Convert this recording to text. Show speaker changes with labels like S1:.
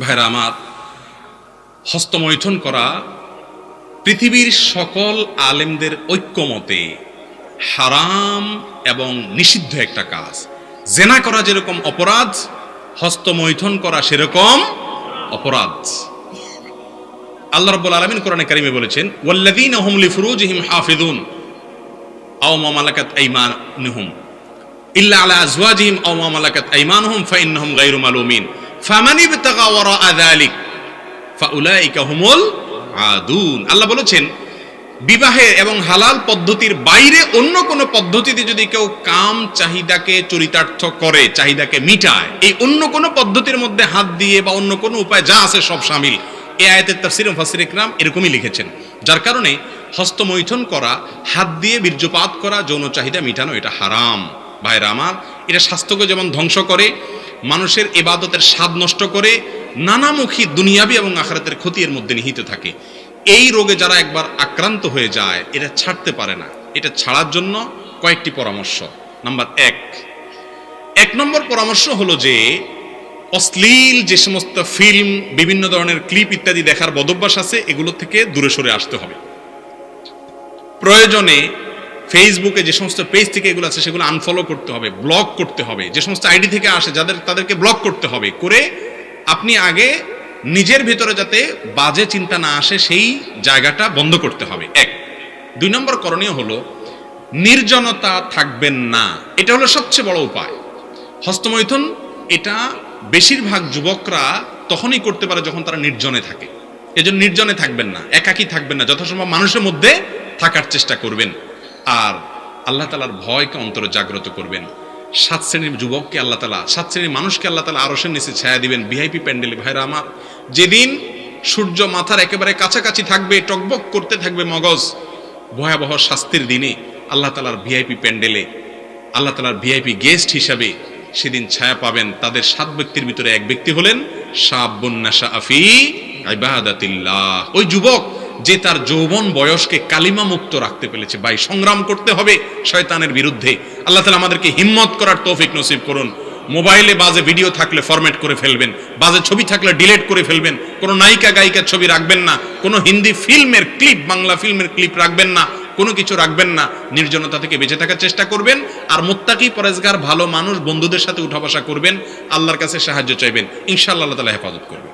S1: ভাইরা আমার, হস্তমৈথুন করা পৃথিবীর সকল আলেমদের ঐক্যমতে হারাম এবং নিষিদ্ধ একটা কাজ। জেনা করা যেরকম অপরাধ, হস্তমৈথুন করা সেরকম অপরাধ। আল্লাহ রাব্বুল আলামিন কোরআনে কারিমে বলেছেন, ওয়াল্লাযীনা হুম লিফুরুজিহিম হাফিযুন আও মা মালাকাত আইমানুহুম ইল্লা আলা আজওয়াজিহিম আও মা মালাকাত আইমানুহুম ফাইন্নাহুম গায়রু মালুমিন ফামান ইবতাগা ওয়ারাআ যালিক ফাউলাইকা হুমুল আদুন। আল্লাহ বলেছেন, বিবাহের এবং হালাল পদ্ধতির বাইরে অন্য কোন পদ্ধতিতে যদি কেউ কাম চাহিদাকে চরিতার্থ করে, চাহিদাকে মিটায়, এই অন্য কোন পদ্ধতির মধ্যে হাত দিয়ে বা অন্য কোন উপায় যা আছে সব শামিল। এই আয়াতের তাফসীরে মুফাসসির ইকরাম এরকমই লিখেছেন। যার কারণে হস্তমৈথুন করা, হাত দিয়ে বীর্যপাত করা, যৌন চাহিদা মিটানো, এটা হারাম। ভাইরা আমার, এটা স্বাস্থ্যকে যেমন ধ্বংস করে, মানুষের ইবাদতের স্বাদ নষ্ট করে, নানামুখী দুনিয়াবি এবং আখিরাতের ক্ষতি এর মধ্যে নিহিত থাকে। এই রোগে যারা একবার আক্রান্ত হয়ে যায়, এটা ছাড়তে পারে না। এটা ছাড়ার জন্য কয়েকটি পরামর্শ। নাম্বার এক নম্বর পরামর্শ হলো যে অশ্লীল যে সমস্ত ফিল্ম, বিভিন্ন ধরনের ক্লিপ ইত্যাদি দেখার বদভ্যাস আছে, এগুলো থেকে দূরে সরে আসতে হবে। প্রয়োজনে ফেসবুকে যে সমস্ত পেজ থেকে এগুলো আছে সেগুলো আনফলো করতে হবে, ব্লক করতে হবে। যে সমস্ত আইডি থেকে আসে তাদেরকে ব্লক করতে হবে। করে আপনি আগে নিজের ভিতরে যাতে বাজে চিন্তা না আসে সেই জায়গাটা বন্ধ করতে হবে। 2 নম্বর করণীয় হলো নির্জনতা থাকবেন না। এটা হলো সবচেয়ে বড় উপায়। হস্তমৈথুন এটা বেশিরভাগ যুবকরা তখনই করতে পারে যখন তারা নির্জনে থাকে। এজন্য নির্জনে থাকবেন না, একাকী থাকবেন না, যথাসম্ভব মানুষের মধ্যে থাকার চেষ্টা করবেন। আর আল্লাহ তাআলার ভয়কে অন্তরে জাগ্রত করবেন। 7 শ্রেণীর যুবককে আল্লাহ তাআলা, 7 শ্রেণীর মানুষকে আল্লাহ তাআলা আরশের নিচে ছায়া দিবেন ভিআইপি প্যান্ডেলে। ভাইরা আমার, যেদিন সূর্য মাথার একেবারে কাছাকাছি থাকবে, টকবক করতে থাকবে মগজ, ভয়াবহ শাস্তির দিনে আল্লাহ তাআলার ভিআইপি প্যান্ডেলে, আল্লাহ তাআলার ভিআইপি গেস্ট হিসাবে সেদিন ছায়া পাবেন। তাদের 7 ব্যক্তির ভিতরে 1 ব্যক্তি হলেন শাবুন নাশাআ ফি ইবাদাতিল্লাহ। ওই যুবক যে তার যৌবন বয়সকে কালিমা মুক্ত রাখতে পেরেছে। ভাই, সংগ্রাম করতে হবে শয়তানের বিরুদ্ধে। আল্লাহ তাআলা আমাদেরকে হিম্মত করার তৌফিক নসিব করুন। মোবাইলে বাজে ভিডিও থাকলে ফরম্যাট করে ফেলবেন, বাজে ছবি থাকলে ডিলিট করে ফেলবেন, কোনো নায়িকা গায়িকার ছবি রাখবেন না, কোনো হিন্দি ফিল্মের ক্লিপ, বাংলা ফিল্মের ক্লিপ রাখবেন না, কোনো কিছু রাখবেন না। নির্জনতা থেকে বেঁচে থাকার চেষ্টা করবেন। আর মুত্তাকি পরেজগার ভালো মানুষ বন্ধুদের সাথে উঠা বসা করবেন, আল্লাহর কাছে সাহায্য চাইবেন, ইনশাআল্লাহ আল্লাহ তাআলা হেফাজত করবেন।